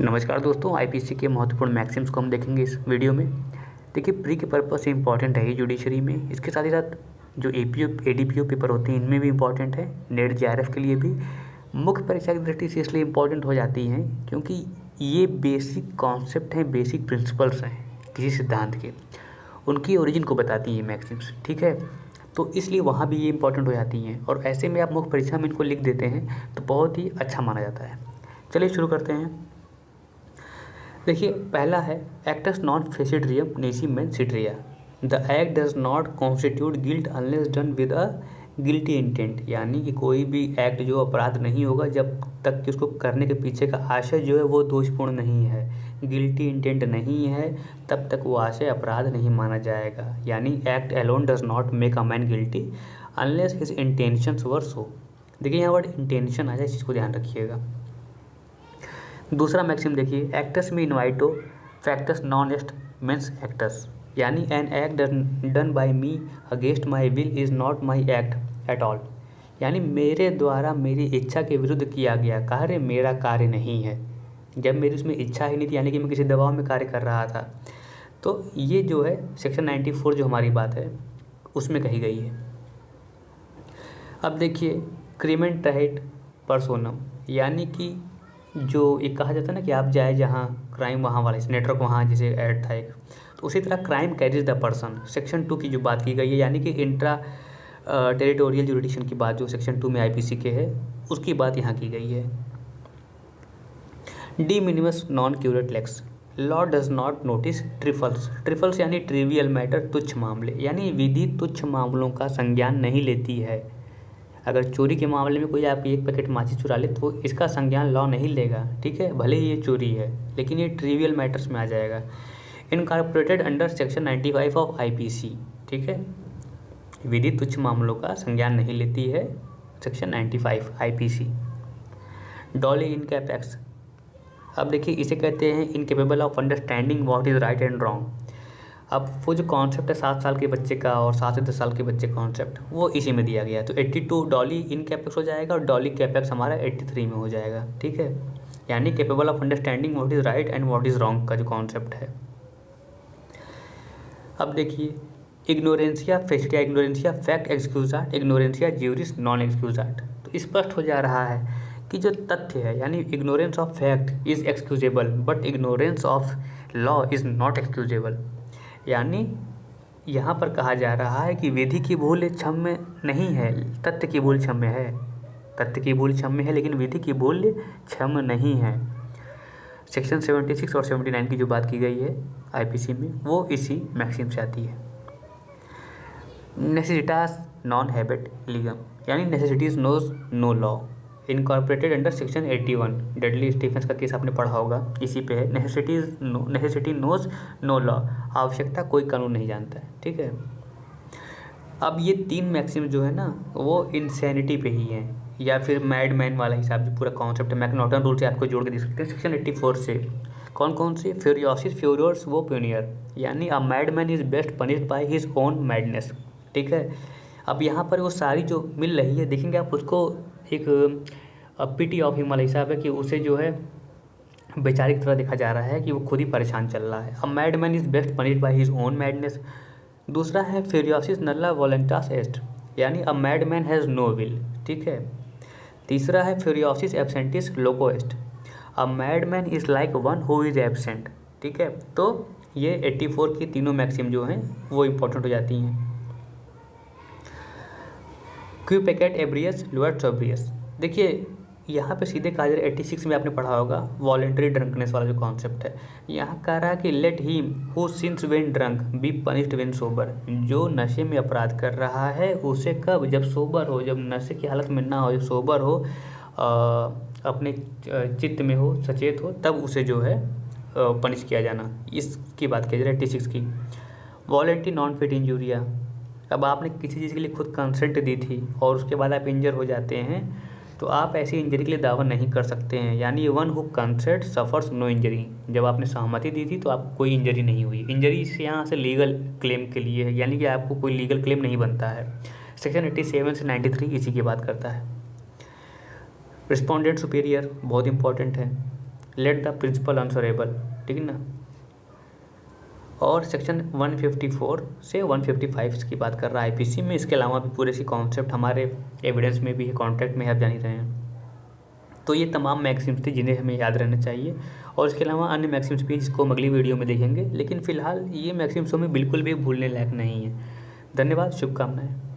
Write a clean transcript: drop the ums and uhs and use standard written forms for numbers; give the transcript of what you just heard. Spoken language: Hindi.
नमस्कार दोस्तों, आईपीसी के महत्वपूर्ण मैक्सिम्स को हम देखेंगे इस वीडियो में। देखिए, प्री के पर्पस से इम्पॉर्टेंट है ये जुडिशरी में। इसके साथ ही साथ जो एपीओ एडीपीओ पेपर होते हैं इनमें भी इम्पॉर्टेंट है। नेट जेआरएफ के लिए भी मुख्य परीक्षा की दृष्टि से इसलिए इम्पॉर्टेंट हो जाती हैं क्योंकि ये बेसिक कॉन्सेप्ट हैं, बेसिक प्रिंसिपल्स हैं किसी सिद्धांत के, उनकी ओरिजिन को बताती हैं मैक्सिम्स। ठीक है, तो इसलिए वहाँ भी ये इंपॉर्टेंट हो जाती हैं और ऐसे में आप मुख्य परीक्षा में इनको लिख देते हैं तो बहुत ही अच्छा माना जाता है। चलिए शुरू करते हैं। देखिए, पहला है एक्टस नॉन फेसिड रियम नेसी मैन सिट्रिया। The act does not constitute guilt unless done with a guilty intent. यानी कि कोई भी एक्ट जो अपराध नहीं होगा जब तक कि उसको करने के पीछे का आशय जो है वो दोषपूर्ण नहीं है, गिल्टी इंटेंट नहीं है, तब तक वो आशय अपराध नहीं माना जाएगा। यानी act alone does not make a man guilty unless his intentions were so. देखिए, यहाँ वर्ड इंटेंशन आ जाए, इस चीज़ को ध्यान रखिएगा। दूसरा मैक्सिम देखिए, एक्टस में इनवाइटो फैक्टस नॉन एस्ट मीन्स एक्टस। यानी an act done by me against my will is not my act at all. यानी मेरे द्वारा मेरी इच्छा के विरुद्ध किया गया कार्य मेरा कार्य नहीं है। जब मेरी उसमें इच्छा ही नहीं थी, यानी कि मैं किसी दबाव में कार्य कर रहा था। तो ये जो है सेक्शन 94 जो हमारी बात है उसमें कही गई है। अब देखिए, क्रिमेंट ट्राइट पर्सोनम, यानी कि जो एक कहा जाता है ना कि आप जाए जहाँ क्राइम वहाँ वाला, नेटवर्क वहाँ जैसे ऐड था एक, तो उसी तरह crime carries the person section 2 की जो बात की गई है, यानी कि इंट्रा टेरिटोरियल जुरिडिक्शन की बात जो सेक्शन 2 में आईपीसी के है उसकी बात यहाँ की गई है। De minimis non curat lex, law does not notice trifles. Trifles यानी ट्रिवियल मैटर, तुच्छ मामले, यानी विधि तुच्छ मामलों का संज्ञान नहीं लेती है। अगर चोरी के मामले में कोई आपकी एक पैकेट माचिस चुरा ले तो इसका संज्ञान लॉ नहीं लेगा। ठीक है, भले ही ये चोरी है लेकिन ये ट्रिवियल मैटर्स में आ जाएगा। Incorporated under section 95 of IPC. ठीक है, विधि तुच्छ मामलों का संज्ञान नहीं लेती है, सेक्शन 95 आईपीसी। डॉली इनकैपेक्स, अब देखिए इसे कहते हैं incapable of understanding what is right and wrong. अब वो जो कॉन्सेप्ट है 7 साल के बच्चे का और 7 से 10 साल के बच्चे कॉन्सेप्ट वो इसी में दिया गया है। तो 82 डॉली इन कैपेक्स हो जाएगा और डॉली कैपेक्स हमारा 83 में हो जाएगा। ठीक है, यानी capable of understanding what is right and what is wrong का जो कॉन्सेप्ट है। अब देखिए, इग्नोरेंसिया फेस्टिया, इग्नोरेंसिया फैक्ट एक्सक्यूजाट, इग्नोरेंसिया ज्यूरिस नॉन एक्सक्यूजाट। तो स्पष्ट हो जा रहा है कि जो तथ्य है, यानी ignorance of fact is excusable but ignorance of law is not excusable. यानी यहाँ पर कहा जा रहा है कि विधि की भूल क्षम्य नहीं है, तथ्य की भूल क्षम्य है। तथ्य की भूल क्षम्य है लेकिन विधि की भूल क्षम्य नहीं है। सेक्शन 76 और 79 की जो बात की गई है आईपीसी में वो इसी मैक्सिम से आती है। नेसेसिटास नॉन हैबिट लीगम, यानी necessities knows no law, incorporated under section 81। Dudley Stephens का केस आपने पढ़ा होगा, इसी पे है। नेसेसिटी नोज नो लॉ, आवश्यकता कोई कानून नहीं जानता है। ठीक है, अब ये 3 मैक्सिम जो है ना वो इंसैनिटी पे ही है या फिर मैडमैन वाला हिसाब से पूरा कॉन्सेप्ट है। मैकनॉटन रूल से आपको जोड़ के दे सकते हैं सेक्शन 84 से। कौन कौन से? फ्यूरियोसिस फ्यूरियर्स वो प्यूनियर, यानी a madman is best punished by his own madness. ठीक है, अब यहाँ पर वो सारी जो मिल रही है देखेंगे आप उसको एक पिटी ऑफ हिम वाला हिसाब है कि उसे जो है बेचारे की तरह देखा जा रहा है कि वो खुद ही परेशान चल रहा है। A mad man is best punished by his own madness. दूसरा है फ्यूरियोसिस नल्ला वॉलेंटास एस्ट, यानी a mad man has no will. ठीक है, तीसरा है फ्यूरियोसिस एब्सेंटिस लोको एस्ट, a mad man is like one who is absent. ठीक है, तो ये 84 की तीनों मैक्सिम जो हैं वो इम्पोर्टेंट हो जाती हैं। क्यू पैकेट एब्रियस लुअट सोब्रियस, देखिए यहाँ पे सीधे कहा जा रहा है 86 में आपने पढ़ा होगा वॉलेंट्री ड्रंकनेस वाला जो कॉन्सेप्ट है। यहाँ कह रहा है कि let him who since when drunk be punished when sober, जो नशे में अपराध कर रहा है उसे कब? जब सोबर हो, जब नशे की हालत में ना हो, जब सोबर हो, अपने चित्त में हो, सचेत हो, तब उसे जो है पनिश किया जाना। इसकी बात की जा रही है 86 की। वॉलेंट्री नॉन फिट इंजूरिया, अब आपने किसी चीज़ के लिए खुद कंसेंट दी थी और उसके बाद आप इंजर हो जाते हैं तो आप ऐसी इंजरी के लिए दावा नहीं कर सकते हैं। यानी one who consent suffers no injury, जब आपने सहमति दी थी तो आपको कोई इंजरी नहीं हुई। इंजरी से यहाँ से लीगल क्लेम के लिए है, यानी कि आपको कोई लीगल क्लेम नहीं बनता है। सेक्शन 87 से 93 इसी की बात करता है। रिस्पोंडेंट सुपीरियर बहुत इंपॉर्टेंट है। लेट द प्रिंसिपल आंसरेबल, ठीक है ना। और सेक्शन 154 से 155 इसकी बात कर रहा है आईपीसी में। इसके अलावा भी पूरे सी कॉन्सेप्ट हमारे एविडेंस में भी है, कॉन्ट्रैक्ट में आप जान ही रहे हैं। तो ये तमाम मैक्सिम्स थे जिन्हें हमें याद रहना चाहिए, और इसके अलावा अन्य मैक्सिम्स भी जिसको हम अगली वीडियो में देखेंगे, लेकिन फ़िलहाल ये मैक्सिम्स हमें बिल्कुल भी भूलने लायक नहीं है। धन्यवाद, शुभकामनाएं।